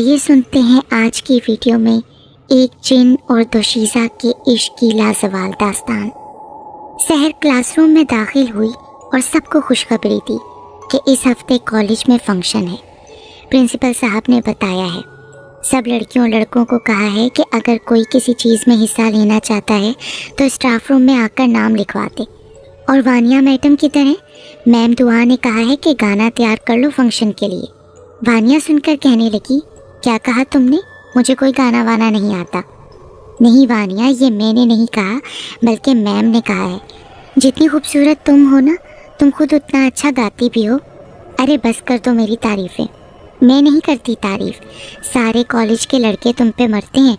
आइए सुनते हैं आज की वीडियो में एक जिन और दोशीज़ा के इश्क की लाजवाल दास्तान। सहर क्लासरूम में दाखिल हुई और सबको खुशखबरी दी कि इस हफ्ते कॉलेज में फंक्शन है। प्रिंसिपल साहब ने बताया है, सब लड़कियों लड़कों को कहा है कि अगर कोई किसी चीज़ में हिस्सा लेना चाहता है तो स्टाफ रूम में आकर नाम लिखवा दे। और वानिया मैडम की तरह मैम दुआ ने कहा है कि गाना तैयार कर लो फंक्शन के लिए। वानिया सुनकर कहने लगी, क्या कहा तुमने? मुझे कोई गाना वाना नहीं आता। नहीं वानिया, ये मैंने नहीं कहा बल्कि मैम ने कहा है। जितनी खूबसूरत तुम हो ना, तुम खुद उतना अच्छा गाती भी हो। अरे बस कर दो मेरी तारीफ़ें। मैं नहीं करती तारीफ़, सारे कॉलेज के लड़के तुम पे मरते हैं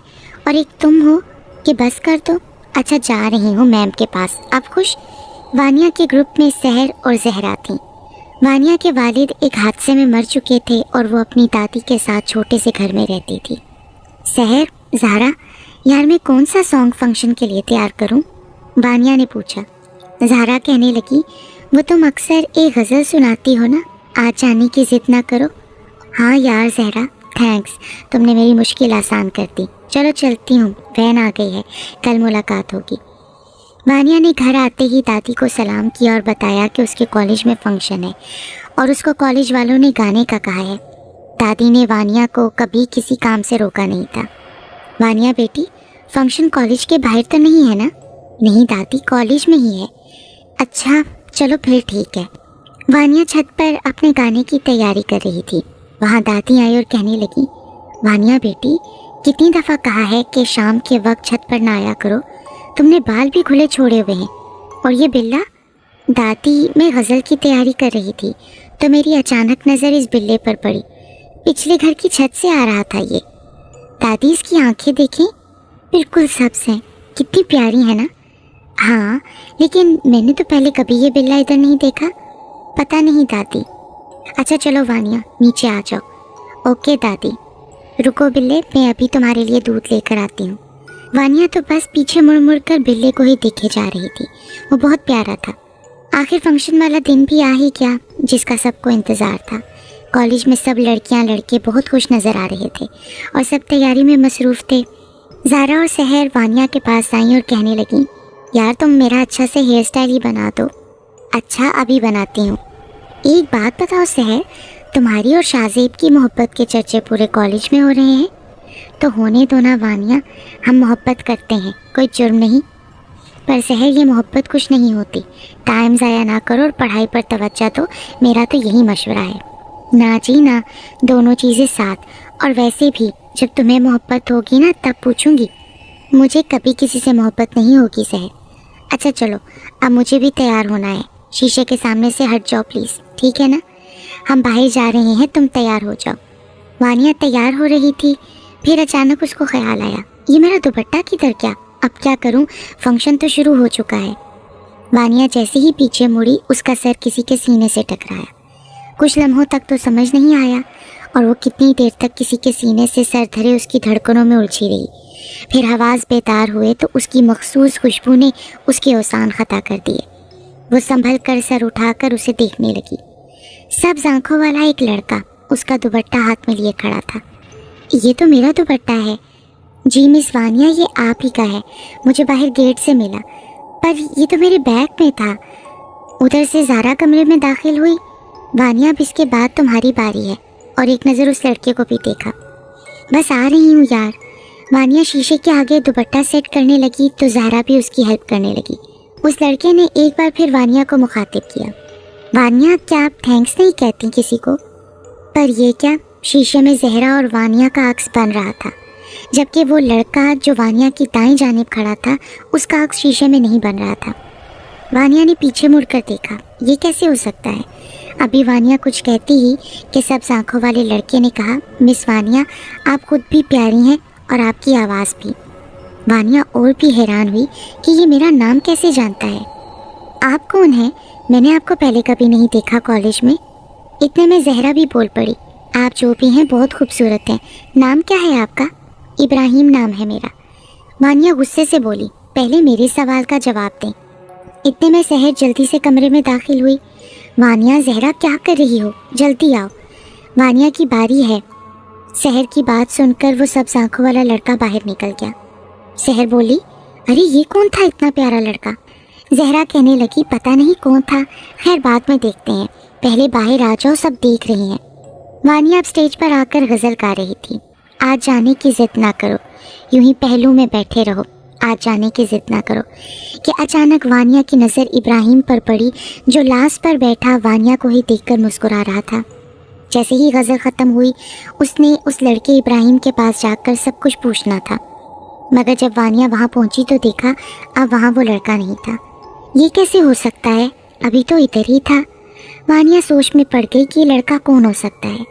और एक तुम हो कि बस कर दो। अच्छा जा रही हूँ मैम के पास, आप खुश? वानिया के ग्रुप में सहर और जहरा थीं। वानिया के वालिद एक हादसे में मर चुके थे और वो अपनी दादी के साथ छोटे से घर में रहती थी। सहर, ज़हरा, यार मैं कौन सा सॉन्ग फंक्शन के लिए तैयार करूं? वानिया ने पूछा। ज़हरा कहने लगी, वो तुम अक्सर एक गज़ल सुनाती हो ना, आज जाने की ज़िद ना करो। हाँ यार ज़हरा, थैंक्स, तुमने मेरी मुश्किल आसान कर दी। चलो चलती हूँ, वैन आ गई है, कल मुलाकात होगी। वानिया ने घर आते ही दादी को सलाम किया और बताया कि उसके कॉलेज में फंक्शन है और उसको कॉलेज वालों ने गाने का कहा है। दादी ने वानिया को कभी किसी काम से रोका नहीं था। वानिया बेटी, फंक्शन कॉलेज के बाहर तो नहीं है ना? नहीं दादी, कॉलेज में ही है। अच्छा चलो फिर ठीक है। वानिया छत पर अपने गाने की तैयारी कर रही थी। वहाँ दादी आई और कहने लगी, वानिया बेटी, कितनी दफ़ा कहा है कि शाम के वक्त छत पर ना आया करो, तुमने बाल भी खुले छोड़े हुए हैं। और ये बिल्ला? दादी, मैं गज़ल की तैयारी कर रही थी तो मेरी अचानक नज़र इस बिल्ले पर पड़ी। पिछले घर की छत से आ रहा था ये। दादी, इसकी आंखें देखें, बिल्कुल सब्ज़ हैं, कितनी प्यारी है ना? हाँ, लेकिन मैंने तो पहले कभी ये बिल्ला इधर नहीं देखा। पता नहीं दादी। अच्छा चलो वानिया, नीचे आ जाओ। ओके दादी। रुको बिल्ले, मैं अभी तुम्हारे लिए दूध लेकर आती हूँ। वानिया तो बस पीछे मुड़ मुड़ कर बिल्ले को ही देखे जा रही थी। वो बहुत प्यारा था। आखिर फंक्शन वाला दिन भी आ ही गया जिसका सबको इंतज़ार था। कॉलेज में सब लड़कियां लड़के बहुत खुश नज़र आ रहे थे और सब तैयारी में मसरूफ़ थे। ज़ारा और सहर वानिया के पास आई और कहने लगी, यार तुम मेरा अच्छा से हेयर स्टाइल ही बना दो। अच्छा अभी बनाती हूँ। एक बात बताओ सहर, तुम्हारी और शाहज़ेब की मोहब्बत के चर्चे पूरे कॉलेज में हो रहे हैं। तो होने दो ना वानिया, हम मोहब्बत करते हैं, कोई जुर्म नहीं। पर सहर, ये मोहब्बत कुछ नहीं होती। टाइम ज़ाया ना करो और पढ़ाई पर तवज्जो दो, मेरा तो यही मशवरा है। ना जी ना, दोनों चीज़ें साथ। और वैसे भी जब तुम्हें मोहब्बत होगी ना तब पूछूंगी। मुझे कभी किसी से मोहब्बत नहीं होगी सहर। अच्छा चलो, अब मुझे भी तैयार होना है। शीशे के सामने से हट जाओ प्लीज़, ठीक है ना? हम बाहर जा रहे हैं, तुम तैयार हो जाओ। वानिया तैयार हो रही थी, फिर अचानक उसको ख्याल आया, ये मेरा दुपट्टा किधर गया? अब क्या करूं? फंक्शन तो शुरू हो चुका है। वानिया जैसे ही पीछे मुड़ी, उसका सर किसी के सीने से टकराया। कुछ लम्हों तक तो समझ नहीं आया और वो कितनी देर तक किसी के सीने से सर धरे उसकी धड़कनों में उलझी रही। फिर हवास बेतार हुए तो उसकी मखसूस खुशबू ने उसके औसान खता कर दिए। वो संभल कर सर उठाकर उसे देखने लगी। सब्ज़ आंखों वाला एक लड़का उसका दुपट्टा हाथ में लिए खड़ा था। ये तो मेरा दुपट्टा है। जी मिस वानिया, ये आप ही का है, मुझे बाहर गेट से मिला, पर ये तो मेरे बैग में था। उधर से ज़ारा कमरे में दाखिल हुई। वानिया, अब इसके बाद तुम्हारी बारी है। और एक नज़र उस लड़के को भी देखा। बस आ रही हूँ यार। वानिया शीशे के आगे दुपट्टा सेट करने लगी तो ज़ारा भी उसकी हेल्प करने लगी। उस लड़के ने एक बार फिर वानिया को मुखातिब किया, वानिया, क्या आप थैंक्स नहीं कहती किसी को? पर ये क्या? शीशे में ज़हरा और वानिया का अक्स बन रहा था, जबकि वो लड़का जो वानिया की दाईं जानिब खड़ा था उसका अक्स शीशे में नहीं बन रहा था। वानिया ने पीछे मुड़कर देखा, ये कैसे हो सकता है? अभी वानिया कुछ कहती ही कि सब्ज़ आंखों वाले लड़के ने कहा, मिस वानिया, आप खुद भी प्यारी हैं और आपकी आवाज़ भी। वानिया और भी हैरान हुई कि ये मेरा नाम कैसे जानता है। आप कौन हैं? मैंने आपको पहले कभी नहीं देखा कॉलेज में। इतने में ज़हरा भी बोल पड़ी, आप जो भी हैं बहुत खूबसूरत हैं। नाम क्या है आपका? इब्राहिम नाम है मेरा। वानिया गुस्से से बोली, पहले मेरे सवाल का जवाब दें। इतने में सहर जल्दी से कमरे में दाखिल हुई। वानिया, ज़हरा क्या कर रही हो? जल्दी आओ, वानिया की बारी है। सहर की बात सुनकर वो सब्ज आंखों वाला लड़का बाहर निकल गया। सहर बोली, अरे ये कौन था इतना प्यारा लड़का? जहरा कहने लगी, पता नहीं कौन था, खैर बाद में देखते हैं, पहले बाहर आ जाओ, सब देख रहे हैं। वानिया अब स्टेज पर आकर गज़ल गा रही थी। आज जाने की ज़िद ना करो, यूं ही पहलू में बैठे रहो, आज जाने की ज़िद ना करो। कि अचानक वानिया की नज़र इब्राहिम पर पड़ी, जो लाश पर बैठा वानिया को ही देखकर मुस्कुरा रहा था। जैसे ही गज़ल ख़त्म हुई, उसने उस लड़के इब्राहिम के पास जाकर सब कुछ पूछना था, मगर जब वानिया वहाँ पहुँची तो देखा अब वहाँ वो लड़का नहीं था। ये कैसे हो सकता है, अभी तो इधर ही था। वानिया सोच में पड़ गई कि ये लड़का कौन हो सकता है।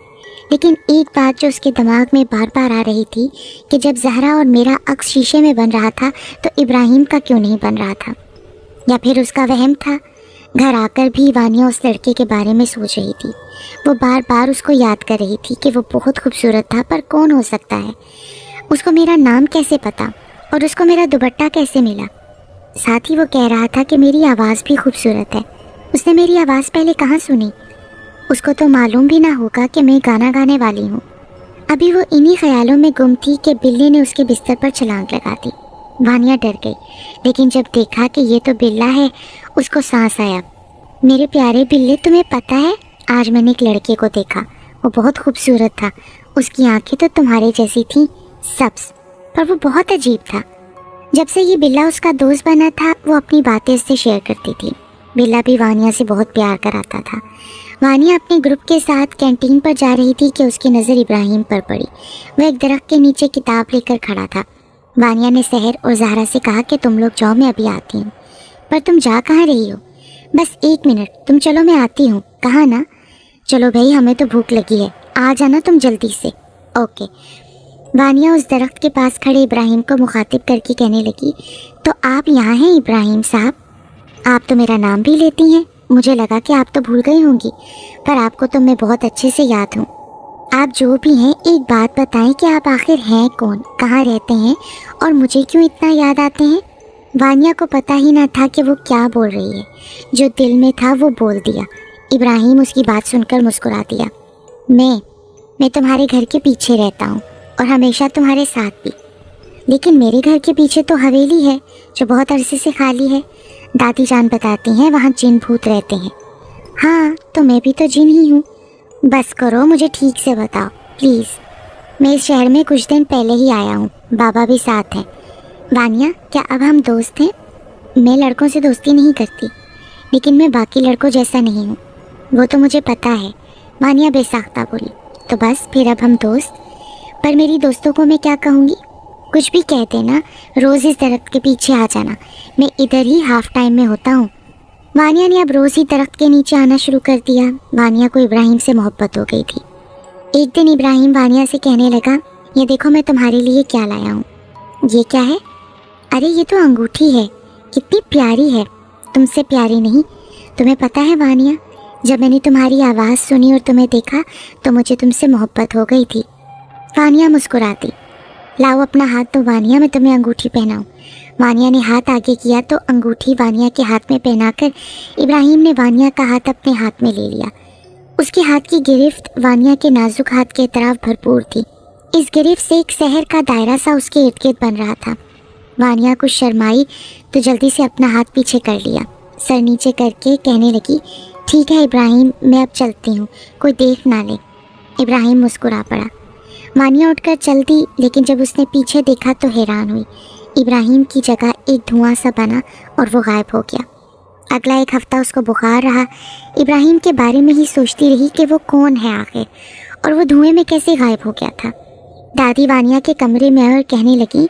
लेकिन एक बात जो उसके दिमाग में बार बार आ रही थी कि जब जहरा और मेरा अक्स शीशे में बन रहा था तो इब्राहिम का क्यों नहीं बन रहा था, या फिर उसका वहम था। घर आकर भी वानिया उस लड़के के बारे में सोच रही थी। वो बार बार उसको याद कर रही थी कि वो बहुत खूबसूरत था, पर कौन हो सकता है, उसको मेरा नाम कैसे पता और उसको मेरा दुपट्टा कैसे मिला। साथ ही वो कह रहा था कि मेरी आवाज़ भी खूबसूरत है। उसने मेरी आवाज़ पहले कहाँ सुनी? उसको तो मालूम भी ना होगा कि मैं गाना गाने वाली हूँ। अभी वो इन्हीं ख्यालों में गुम थी कि बिल्ली ने उसके बिस्तर पर छलांग लगा दी। वानिया डर गई, लेकिन जब देखा कि ये तो बिल्ला है, उसको सांस आया। मेरे प्यारे बिल्ले, तुम्हें पता है आज मैंने एक लड़के को देखा, वो बहुत खूबसूरत था। उसकी आंखें तो तुम्हारे जैसी थी, सब्ज, पर वो बहुत अजीब था। जब से ये बिल्ला उसका दोस्त बना था, वो अपनी बातें उससे शेयर करती थी। बिल्ला भी वानिया से बहुत प्यार कराता था। वानिया अपने ग्रुप के साथ कैंटीन पर जा रही थी कि उसकी नज़र इब्राहिम पर पड़ी। वह एक दरख्त के नीचे किताब लेकर खड़ा था। वानिया ने सहर और जहरा से कहा कि तुम लोग जाओ, मैं अभी आती हूँ। पर तुम जा कहाँ रही हो? बस 1 मिनट, तुम चलो, मैं आती हूँ। कहा ना? चलो भाई, हमें तो भूख लगी है, आ जाना तुम जल्दी से। ओके। वानिया उस दरख्त के पास खड़े इब्राहिम को मुखातिब करके कहने लगी, तो आप यहाँ हैं इब्राहिम साहब? आप तो मेरा नाम भी लेती हैं। मुझे लगा कि आप तो भूल गई होंगी, पर आपको तो मैं बहुत अच्छे से याद हूँ। आप जो भी हैं, एक बात बताएं कि आप आखिर हैं कौन, कहाँ रहते हैं और मुझे क्यों इतना याद आते हैं? वानिया को पता ही ना था कि वो क्या बोल रही है। जो दिल में था वो बोल दिया। इब्राहिम उसकी बात सुनकर मुस्कुरा दिया। मैं तुम्हारे घर के पीछे रहता हूँ और हमेशा तुम्हारे साथ भी। लेकिन मेरे घर के पीछे तो हवेली है जो बहुत अरसे से खाली है। दादी जान बताती हैं वहाँ जिन भूत रहते हैं। हाँ, तो मैं भी तो जिन ही हूँ। बस करो, मुझे ठीक से बताओ प्लीज़। मैं इस शहर में कुछ दिन पहले ही आया हूँ, बाबा भी साथ हैं। वानिया, क्या अब हम दोस्त हैं? मैं लड़कों से दोस्ती नहीं करती, लेकिन मैं बाकी लड़कों जैसा नहीं हूँ, वो तो मुझे पता है। वानिया बेसाख्ता बोली। तो बस फिर अब हम दोस्त? पर मेरी दोस्तों को मैं क्या कहूँगी? कुछ भी कह देना, रोज़ इस दरख्त के पीछे आ जाना, मैं इधर ही हाफ टाइम में होता हूँ। वानिया ने अब रोज़ ही दरख्त के नीचे आना शुरू कर दिया। वानिया को इब्राहिम से मोहब्बत हो गई थी। एक दिन इब्राहिम वानिया से कहने लगा, ये देखो मैं तुम्हारे लिए क्या लाया हूँ। ये क्या है? अरे ये तो अंगूठी है, कितनी प्यारी है। तुमसे प्यारी नहीं। तुम्हें पता है वानिया, जब मैंने तुम्हारी आवाज़ सुनी और तुम्हें देखा तो मुझे तुमसे मोहब्बत हो गई थी। वानिया मुस्कुराती। लाओ अपना हाथ दो वानिया, मैं तुम्हें अंगूठी पहनाऊँ। वानिया ने हाथ आगे किया तो अंगूठी वानिया के हाथ में पहनाकर इब्राहिम ने वानिया का हाथ अपने हाथ में ले लिया। उसके हाथ की गिरफ्त वानिया के नाजुक हाथ के तरफ भरपूर थी। इस गिरफ्त से एक शहर का दायरा सा उसके इर्द गिर्द बन रहा था। वानिया कुछ शर्माई तो जल्दी से अपना हाथ पीछे कर लिया, सर नीचे करके कहने लगी, ठीक है इब्राहिम, मैं अब चलती हूँ, कोई देख ना ले। इब्राहिम मुस्कुरा पड़ा। वानिया उठकर चल दी, लेकिन जब उसने पीछे देखा तो हैरान हुई। इब्राहिम की जगह एक धुआं सा बना और वो गायब हो गया। अगला 1 हफ्ता उसको बुखार रहा। इब्राहिम के बारे में ही सोचती रही कि वो कौन है आखिर, और वो धुएं में कैसे गायब हो गया था। दादी वानिया के कमरे में आई और कहने लगी,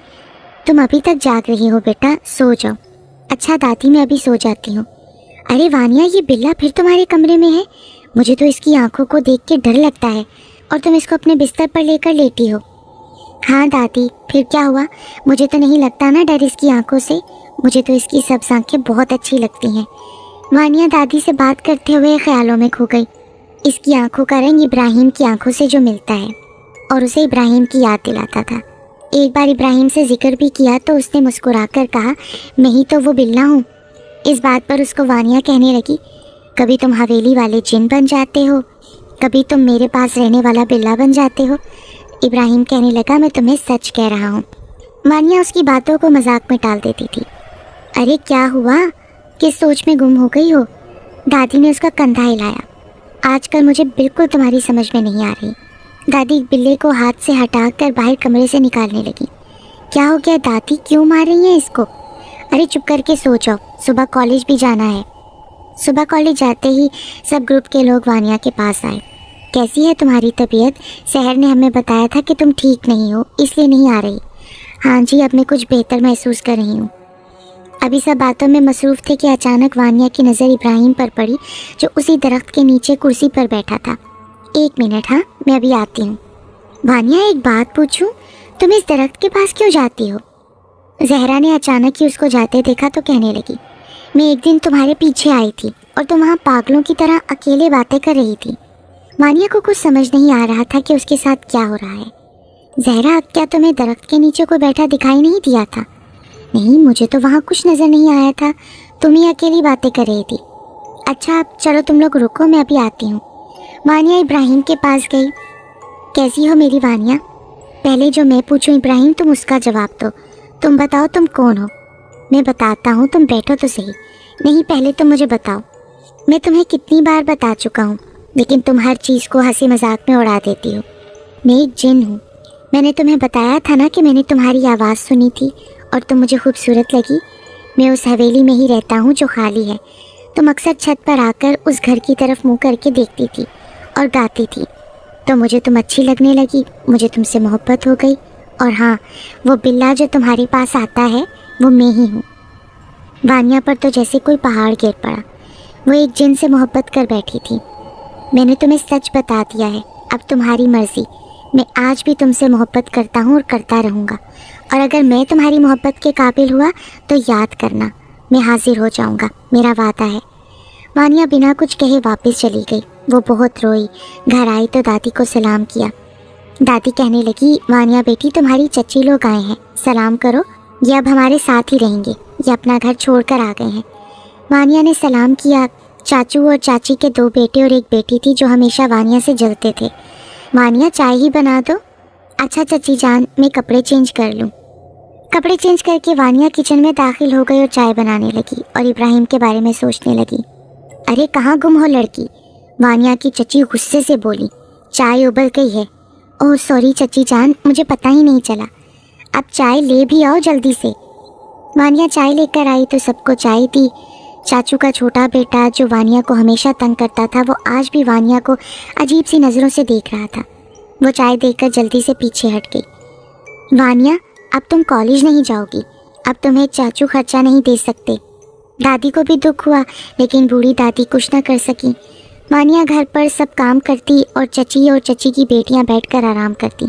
तुम अभी तक जाग रही हो बेटा, सो जाओ। अच्छा दादी, मैं अभी सो जाती हूँ। अरे वानिया, ये बिल्ला फिर तुम्हारे कमरे में है? मुझे तो इसकी आंखों को देख के डर लगता है, और तुम इसको अपने बिस्तर पर लेकर लेटी हो। हाँ दादी, फिर क्या हुआ? मुझे तो नहीं लगता ना डर इसकी आंखों से, मुझे तो इसकी सब आंखें बहुत अच्छी लगती हैं। वानिया दादी से बात करते हुए ख्यालों में खो गई। इसकी आंखों का रंग इब्राहिम की आंखों से जो मिलता है और उसे इब्राहिम की याद दिलाता था। एक बार इब्राहिम से जिक्र भी किया तो उसने मुस्कुराकर कहा, मैं ही तो वो बिल्ला हूँ। इस बात पर उसको वानिया कहने लगी, कभी तुम हवेली वाले जिन बन जाते हो, कभी तुम मेरे पास रहने वाला बिल्ला बन जाते हो। इब्राहिम कहने लगा, मैं तुम्हें सच कह रहा हूँ। वानिया उसकी बातों को मजाक में टाल देती थी। अरे क्या हुआ, किस सोच में गुम हो गई हो? दादी ने उसका कंधा हिलाया। आजकल मुझे बिल्कुल तुम्हारी समझ में नहीं आ रही। दादी बिल्ले को हाथ से हटाकर बाहर कमरे से निकालने लगी। क्या हो गया दादी, क्यों मार रही हैं इसको? अरे चुप करके सो जाओ, सुबह कॉलेज भी जाना है। सुबह कॉलेज जाते ही सब ग्रुप के लोग वानिया के पास आए। कैसी है तुम्हारी तबीयत? सहर ने हमें बताया था कि तुम ठीक नहीं हो, इसलिए नहीं आ रही। हाँ जी, अब मैं कुछ बेहतर महसूस कर रही हूँ। अभी सब बातों में मसरूफ़ थे कि अचानक वानिया की नज़र इब्राहिम पर पड़ी, जो उसी दरख्त के नीचे कुर्सी पर बैठा था। एक मिनट, हाँ मैं अभी आती हूँ। वानिया एक बात पूछूं, तुम इस दरख्त के पास क्यों जाती हो? जहरा ने अचानक ही उसको जाते देखा तो कहने लगी, मैं एक दिन तुम्हारे पीछे आई थी और तुम वहाँ पागलों की तरह अकेले बातें कर रही थी। वानिया को कुछ समझ नहीं आ रहा था कि उसके साथ क्या हो रहा है। जहरा, क्या तुम्हें दरख्त के नीचे कोई बैठा दिखाई नहीं दिया था? नहीं, मुझे तो वहाँ कुछ नज़र नहीं आया था, तुम ही अकेली बातें कर रही थी। अच्छा अब चलो तुम लोग रुको, मैं अभी आती हूँ। वानिया इब्राहिम के पास गई। कैसी हो मेरी वानिया? पहले जो मैं पूछूं इब्राहिम, तुम उसका जवाब दो। तुम बताओ तुम कौन हो? मैं बताता हूँ, तुम बैठो तो सही। नहीं, पहले तुम मुझे बताओ। मैं तुम्हें कितनी बार बता चुका हूँ, लेकिन तुम हर चीज़ को हंसी मजाक में उड़ा देती हो। मैं एक जिन हूँ। मैंने तुम्हें बताया था ना कि मैंने तुम्हारी आवाज़ सुनी थी और तुम मुझे खूबसूरत लगी। मैं उस हवेली में ही रहता हूँ जो खाली है। तुम अक्सर छत पर आकर उस घर की तरफ मुँह करके देखती थी और गाती थी, तो मुझे तुम अच्छी लगने लगी। मुझे तुमसे मोहब्बत हो गई। और हाँ, वो बिल्ला जो तुम्हारे पास आता है वो मैं ही हूँ। वानिया पर तो जैसे कोई पहाड़ गिर पड़ा। वो एक जिन से मोहब्बत कर बैठी थी। मैंने तुम्हें सच बता दिया है, अब तुम्हारी मर्ज़ी। मैं आज भी तुमसे मोहब्बत करता हूँ और करता रहूँगा। और अगर मैं तुम्हारी मोहब्बत के काबिल हुआ तो याद करना, मैं हाजिर हो जाऊँगा, मेरा वादा है। वानिया बिना कुछ कहे वापस चली गई। वो बहुत रोई। घर आई तो दादी को सलाम किया। दादी कहने लगी, वानिया बेटी, तुम्हारी चची लोग आए हैं, सलाम करो। ये अब हमारे साथ ही रहेंगे, ये अपना घर छोड़कर आ गए हैं। वानिया ने सलाम किया। चाचू और चाची के 2 बेटे और एक बेटी थी जो हमेशा वानिया से जलते थे। वानिया, चाय ही बना दो। अच्छा चची जान, मैं कपड़े चेंज कर लूँ। कपड़े चेंज करके वानिया किचन में दाखिल हो गई और चाय बनाने लगी और इब्राहिम के बारे में सोचने लगी। अरे कहाँ गुम हो लड़की? वानिया की चची गुस्से से बोली। चाय उबल गई है। ओह सॉरी चची जान, मुझे पता ही नहीं चला। अब चाय ले भी आओ जल्दी से। वानिया चाय लेकर आई तो सबको चाय दी। चाचू का छोटा बेटा जो वानिया को हमेशा तंग करता था, वो आज भी वानिया को अजीब सी नज़रों से देख रहा था। वो चाय देकर जल्दी से पीछे हट गई। वानिया, अब तुम कॉलेज नहीं जाओगी, अब तुम्हें चाचू खर्चा नहीं दे सकते। दादी को भी दुख हुआ, लेकिन बूढ़ी दादी कुछ न कर सकी। वानिया घर पर सब काम करती और चची की बेटियां बैठकर आराम करती।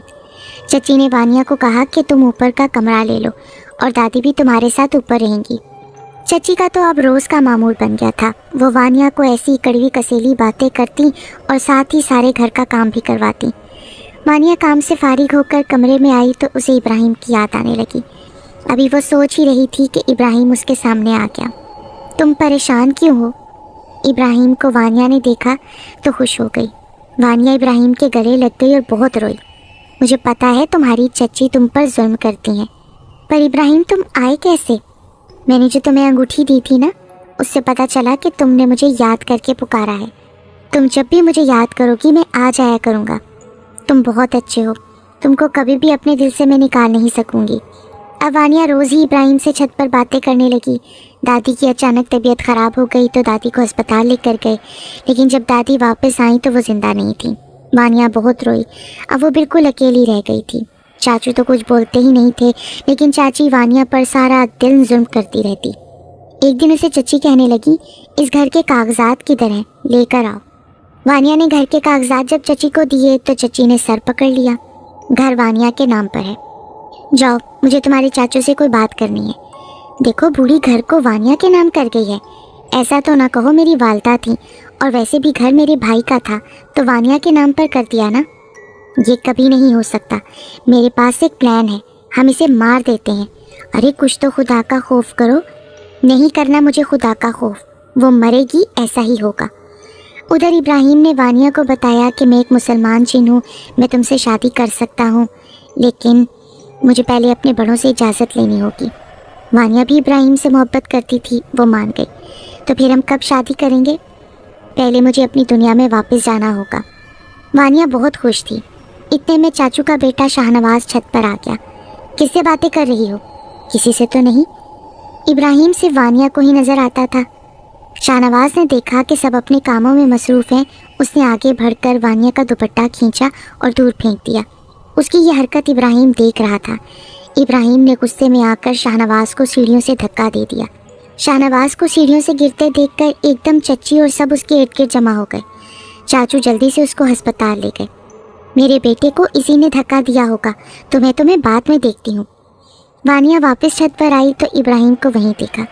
चची ने वानिया को कहा कि तुम ऊपर का कमरा ले लो और दादी भी तुम्हारे साथ ऊपर रहेंगी। चची का तो अब रोज़ का मामूल बन गया था। वो वानिया को ऐसी कड़वी कसेली बातें करती और साथ ही सारे घर का काम भी करवाती। वानिया काम से फारिग होकर कमरे में आई तो उसे इब्राहिम की याद आने लगी। अभी वो सोच ही रही थी कि इब्राहिम उसके सामने आ गया। तुम परेशान क्यों हो? इब्राहिम को वानिया ने देखा तो खुश हो गई। वानिया इब्राहिम के गले लग गई और बहुत रोई। मुझे पता है तुम्हारी चची तुम पर जुल्म करती हैं, पर इब्राहिम तुम आए कैसे? मैंने जो तुम्हें अंगूठी दी थी ना, उससे पता चला कि तुमने मुझे याद करके पुकारा है। तुम जब भी मुझे याद करोगी मैं आ जाया करूँगा। तुम बहुत अच्छे हो, तुमको कभी भी अपने दिल से मैं निकाल नहीं सकूँगी। अब वानिया रोज़ ही इब्राहिम से छत पर बातें करने लगी। दादी की अचानक तबीयत ख़राब हो गई तो दादी को अस्पताल लेकर गए, लेकिन जब दादी वापस आई तो वो ज़िंदा नहीं थी। वानिया बहुत रोई। अब वो बिल्कुल अकेली रह गई थी। चाचू तो कुछ बोलते ही नहीं थे, लेकिन चाची वानिया पर सारा दिन जुल्म करती रहती। एक दिन उसे चची कहने लगी, इस घर के कागजात किधर हैं, लेकर आओ। वानिया ने घर के कागजात जब चची को दिए तो चची ने सर पकड़ लिया। घर वानिया के नाम पर है। जाओ, मुझे तुम्हारे चाचू से कोई बात करनी है। देखो, बूढ़ी घर को वानिया के नाम कर गई है। ऐसा तो ना कहो, मेरी वालदा थी और वैसे भी घर मेरे भाई का था तो वानिया के नाम पर कर दिया ना। ये कभी नहीं हो सकता। मेरे पास एक प्लान है, हम इसे मार देते हैं। अरे कुछ तो खुदा का खौफ करो। नहीं करना मुझे खुदा का खौफ, वो मरेगी, ऐसा ही होगा। उधर इब्राहिम ने वानिया को बताया कि मैं एक मुसलमान जिन हूँ, मैं तुमसे शादी कर सकता हूँ, लेकिन मुझे पहले अपने बड़ों से इजाज़त लेनी होगी। वानिया भी इब्राहिम से मोहब्बत करती थी, वो मान गई। तो फिर हम कब शादी करेंगे? पहले मुझे अपनी दुनिया में वापस जाना होगा। वानिया बहुत खुश थी। इतने में चाचू का बेटा शाहनवाज छत पर आ गया। किससे बातें कर रही हो? किसी से तो नहीं। इब्राहिम सिर्फ वानिया को ही नज़र आता था। शाहनवाज ने देखा कि सब अपने कामों में मसरूफ़ हैं। उसने आगे बढ़कर वानिया का दुपट्टा खींचा और दूर फेंक दिया। उसकी ये हरकत इब्राहिम देख रहा था। इब्राहिम ने गुस्से में आकर शाहनवाज को सीढ़ियों से धक्का दे दिया। शाहनवाज को सीढ़ियों से गिरते देखकर एकदम चच्ची और सब उसके इर्द गिर्द जमा हो गए। चाचू जल्दी से उसको अस्पताल ले गए। मेरे बेटे को इसी ने धक्का दिया होगा, तो मैं तुम्हें बाद में देखती हूँ। वानिया वापस छत पर आई तो इब्राहिम को वहीं देखा।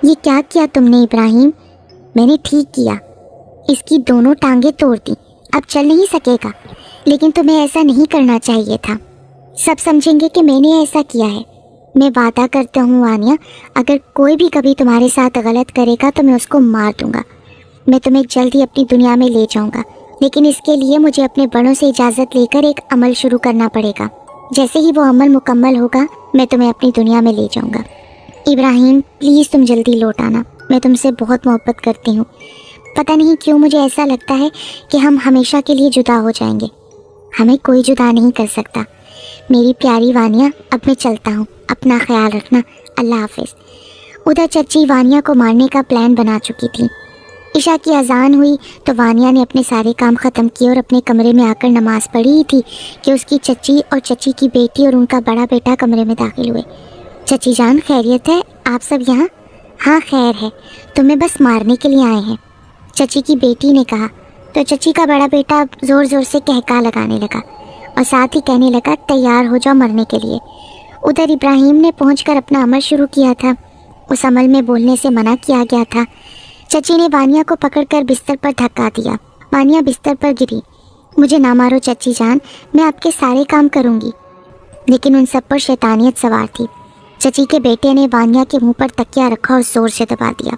ये क्या किया तुमने इब्राहिम? मैंने ठीक किया, इसकी दोनों टांगें तोड़ दी, अब चल नहीं सकेगा। लेकिन तुम्हें ऐसा नहीं करना चाहिए था। सब समझेंगे कि मैंने ऐसा किया है। मैं वादा करता हूँ वानिया, अगर कोई भी कभी तुम्हारे साथ गलत करेगा तो मैं उसको मार दूंगा। मैं तुम्हें जल्द ही अपनी दुनिया में ले जाऊंगा, लेकिन इसके लिए मुझे अपने बड़ों से इजाज़त लेकर एक अमल शुरू करना पड़ेगा। जैसे ही वो अमल मुकम्मल होगा मैं तुम्हें अपनी दुनिया में ले जाऊंगा। इब्राहिम प्लीज़ तुम जल्दी लौट आना, मैं तुमसे बहुत मोहब्बत करती हूँ। पता नहीं क्यों मुझे ऐसा लगता है कि हम हमेशा के लिए जुदा हो जाएंगे। हमें कोई जुदा नहीं कर सकता। मेरी प्यारी वानिया, अब मैं चलता हूँ, अपना ख्याल रखना, अल्लाह हाफिज़। उधर चच्ची वानिया को मारने का प्लान बना चुकी थी। इशा की अजान हुई तो वानिया ने अपने सारे काम ख़त्म किए और अपने कमरे में आकर नमाज़ पढ़ी ही थी कि उसकी चच्ची और चच्ची की बेटी और उनका बड़ा बेटा कमरे में दाखिल हुए। चच्ची जान, खैरियत है? आप सब यहाँ? हाँ खैर है, तुम्हें बस मारने के लिए आए हैं, चच्ची की बेटी ने कहा। तो चच्ची का बड़ा बेटा ज़ोर ज़ोर से कहका लगाने लगा और साथ ही कहने लगा, तैयार हो जाओ मरने के लिए। उधर इब्राहिम ने पहुंचकर अपना अमल शुरू किया था। उस अमल में बोलने से मना किया गया था। चच्ची ने वानिया को पकड़कर बिस्तर पर धक्का दिया। वानिया बिस्तर पर गिरी। मुझे ना मारो चच्ची जान, मैं आपके सारे काम करूँगी। लेकिन उन सब पर शैतानियत सवार थी। चच्ची के बेटे ने वानिया के मुंह पर तकिया रखा और ज़ोर से दबा दिया।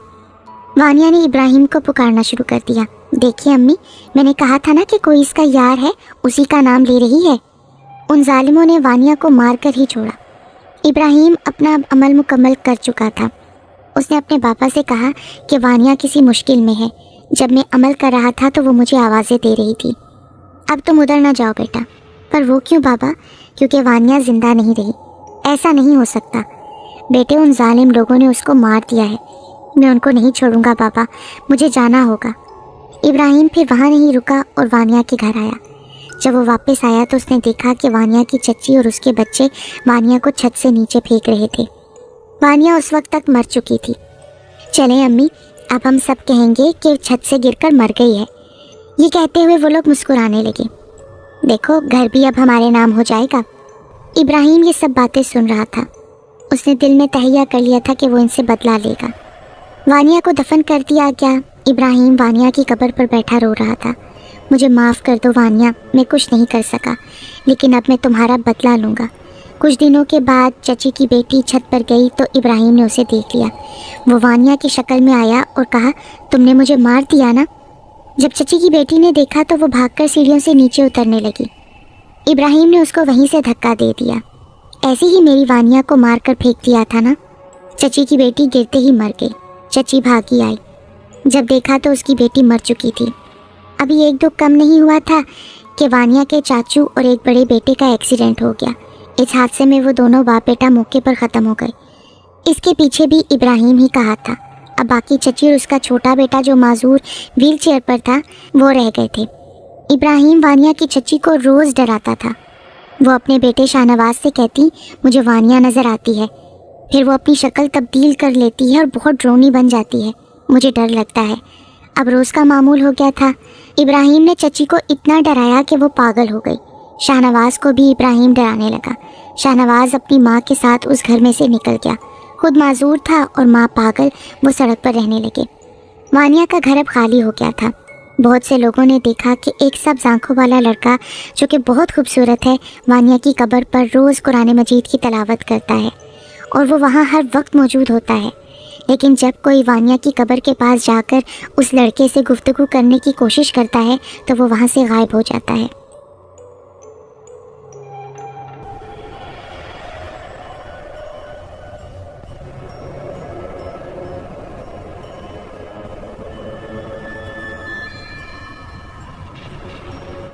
वानिया ने इब्राहिम को पुकारना शुरू कर दिया। देखिए अम्मी, मैंने कहा था ना कि कोई इसका यार है, उसी का नाम ले रही है। उन जालिमों ने वानिया को मारकर ही छोड़ा। इब्राहिम अपना अमल मुकम्मल कर चुका था। उसने अपने पापा से कहा कि वानिया किसी मुश्किल में है। जब मैं अमल कर रहा था तो वो मुझे आवाज़ें दे रही थी। अब तुम उधर ना जाओ बेटा। पर वो क्यों बाबा? क्योंकि वानिया ज़िंदा नहीं रही। ऐसा नहीं हो सकता बेटे, उन जालिम लोगों ने उसको मार दिया है। मैं उनको नहीं छोड़ूंगा बाबा, मुझे जाना होगा। इब्राहिम फिर वहाँ नहीं रुका और वानिया के घर आया। जब वो वापस आया तो उसने देखा कि वानिया की चच्ची और उसके बच्चे वानिया को छत से नीचे फेंक रहे थे। वानिया उस वक्त तक मर चुकी थी। चलें अम्मी, अब हम सब कहेंगे कि छत से गिरकर मर गई है। ये कहते हुए वो लोग मुस्कुराने लगे। देखो, घर भी अब हमारे नाम हो जाएगा। इब्राहिम ये सब बातें सुन रहा था। उसने दिल में तहैया कर लिया था कि वो इनसे बदला लेगा। वानिया को दफन कर दिया गया। इब्राहिम वानिया की कब्र पर बैठा रो रहा था। मुझे माफ़ कर दो वानिया, मैं कुछ नहीं कर सका, लेकिन अब मैं तुम्हारा बदला लूँगा। कुछ दिनों के बाद चची की बेटी छत पर गई तो इब्राहिम ने उसे देख लिया। वो वानिया की शक्ल में आया और कहा, तुमने मुझे मार दिया ना? जब चची की बेटी ने देखा तो वो भागकर सीढ़ियों से नीचे उतरने लगी। इब्राहिम ने उसको वहीं से धक्का दे दिया। ऐसे ही मेरी वानिया को मार कर फेंक दिया था ना? चची की बेटी गिरते ही मर गई। चची भागी आई। जब देखा तो उसकी बेटी मर चुकी थी। अभी एक दुख कम नहीं हुआ था कि वानिया के चाचू और एक बड़े बेटे का एक्सीडेंट हो गया। इस हादसे में वो दोनों बाप बेटा मौके पर ख़त्म हो गए। इसके पीछे भी इब्राहिम ही का हाथ था। अब बाकी चची और उसका छोटा बेटा जो माजूर व्हील चेयर पर था वो रह गए थे। इब्राहिम वानिया की चची को रोज़ डराता था। वो अपने बेटे शाहनवाज से कहती, मुझे वानिया नज़र आती है। फिर वो अपनी शक्ल तब्दील कर लेती है और बहुत ड्रोनी बन जाती है। मुझे डर लगता है। अब रोज़ का मामूल हो गया था। इब्राहिम ने चची को इतना डराया कि वो पागल हो गई। शाहनवाज को भी इब्राहिम डराने लगा। शाहनवाज अपनी माँ के साथ उस घर में से निकल गया। खुद माजूर था और माँ पागल। वो सड़क पर रहने लगे। वानिया का घर अब खाली हो गया था। बहुत से लोगों ने देखा कि एक सब्ज़ आँखों वाला लड़का जो कि बहुत खूबसूरत है, वानिया की कब्र पर रोज़ कुरान मजीद की तलावत करता है और वो वहाँ हर वक्त मौजूद होता है। لیکن جب کوئی وانیا کی قبر کے پاس جا کر اس لڑکے سے گفتگو کرنے کی کوشش کرتا ہے تو وہ وہاں سے غائب ہو جاتا ہے۔